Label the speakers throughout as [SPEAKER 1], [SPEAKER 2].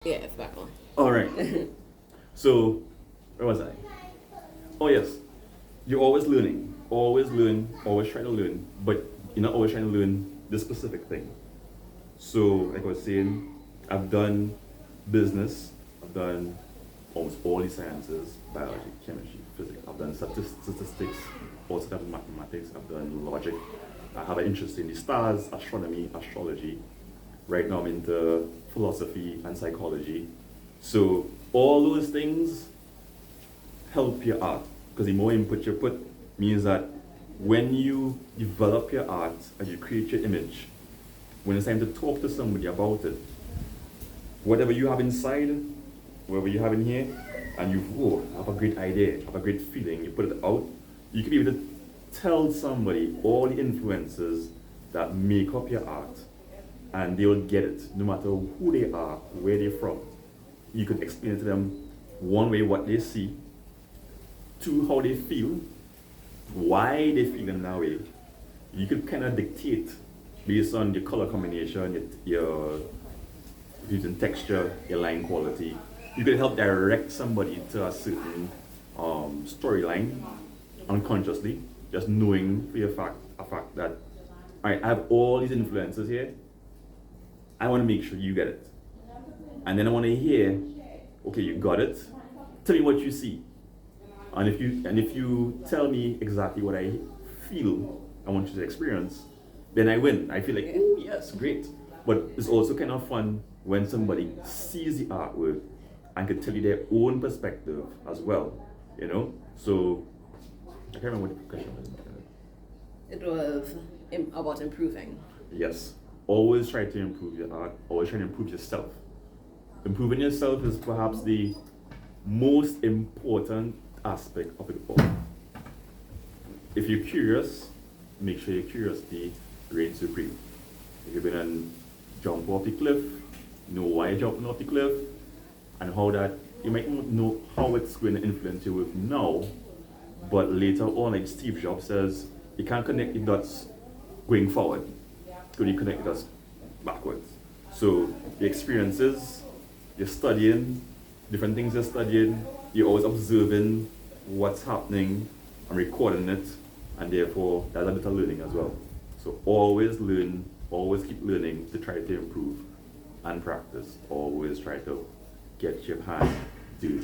[SPEAKER 1] Yeah, it's back on.
[SPEAKER 2] All right. So, where was I? Oh yes, you're always learning, always learn, always try to learn, but you're not always trying to learn this specific thing. So, like I was saying, I've done business, I've done almost all the sciences, biology, chemistry, physics. I've done statistics, also done mathematics. I've done logic. I have an interest in the stars, astronomy, astrology. Right now I'm into philosophy and psychology. So all those things help your art, because the more input you put means that when you develop your art and you create your image, when it's time to talk to somebody about it, whatever you have inside, whatever you have in here, and you have a great idea, have a great feeling, you put it out, you can be able to tell somebody all the influences that make up your art, and they will get it, no matter who they are, where they're from. You can explain to them one way what they see, two how they feel, why they feel in that way. You could kind of dictate based on your color combination, your using texture, your line quality. You could help direct somebody to a certain storyline unconsciously, just knowing for a fact that, all right, I have all these influences here. I want to make sure you get it. And then I want to hear, okay, you got it. Tell me what you see. And if you tell me exactly what I feel I want you to experience, then I win. I feel like, oh yes, great. But it's also kind of fun when somebody sees the artwork and can tell you their own perspective as well. You know? So I can't remember what the question was.
[SPEAKER 1] It was about improving.
[SPEAKER 2] Yes. Always try to improve your art, always try to improve yourself. Improving yourself is perhaps the most important aspect of it all. If you're curious, make sure your curiosity reigns supreme. If you've been on jump off the cliff, know why you're jumping off the cliff, and how that you might not know how it's going to influence you with now, but later on, like Steve Jobs says, you can't connect the dots going forward, so you connect the dots backwards. So the experiences, you're studying, different things you're studying, you're always observing what's happening and recording it, and therefore that's a bit of learning as well. So always learn, always keep learning to try to improve and practice. Always try to get your hand dirty,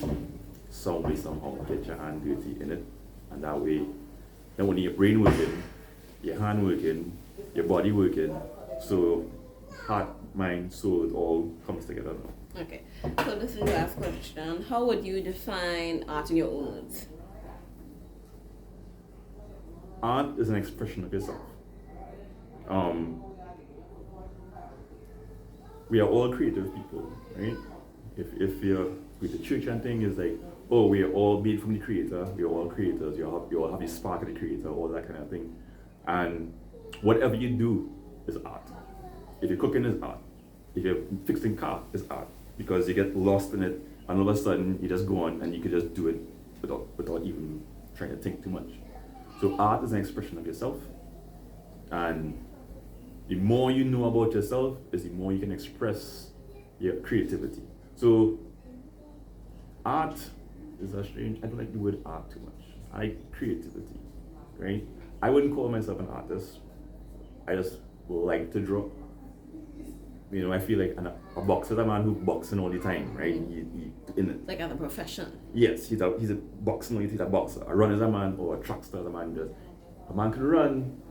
[SPEAKER 2] some way, somehow, get your hand dirty in it, and that way, not only your brain working, your hand working, your body working, so heart, mind, soul, it all comes together now.
[SPEAKER 1] Okay, so this is the last question. How would you define art in your own words?
[SPEAKER 2] Art is an expression of yourself. We are all creative people, right? If you're with the church and thing, is like, oh, we are all made from the creator, we are all creators, you all have the spark of the creator, all that kind of thing. And whatever you do is art. If you're cooking, is art. If you're fixing car, is art. Because you get lost in it, and all of a sudden you just go on and you can just do it without even trying to think too much. So art is an expression of yourself, and the more you know about yourself is the more you can express your creativity. So art is a strange, I don't like the word art too much. I like creativity, right? I wouldn't call myself an artist. I just like to draw. You know, I feel like a boxer is a man who boxing all the time, right? He in it.
[SPEAKER 1] Like as a profession.
[SPEAKER 2] Yes, he's a boxing, he's a boxer. A runner is a man, or a track star is a man who does. A man can run,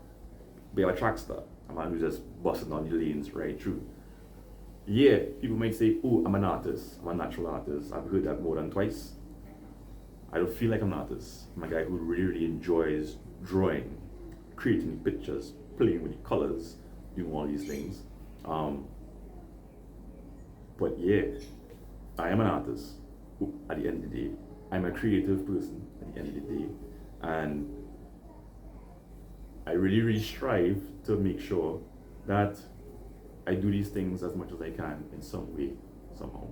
[SPEAKER 2] be a track star. A man who's just busting on the lanes right through. Yeah, people might say, oh, I'm an artist. I'm a natural artist. I've heard that more than twice. I don't feel like I'm an artist. I'm a guy who really, really enjoys drawing, creating pictures, playing with the colors, doing all these things. But yeah, I am an artist at the end of the day. I'm a creative person at the end of the day. And I really, really strive to make sure that I do these things as much as I can in some way, somehow.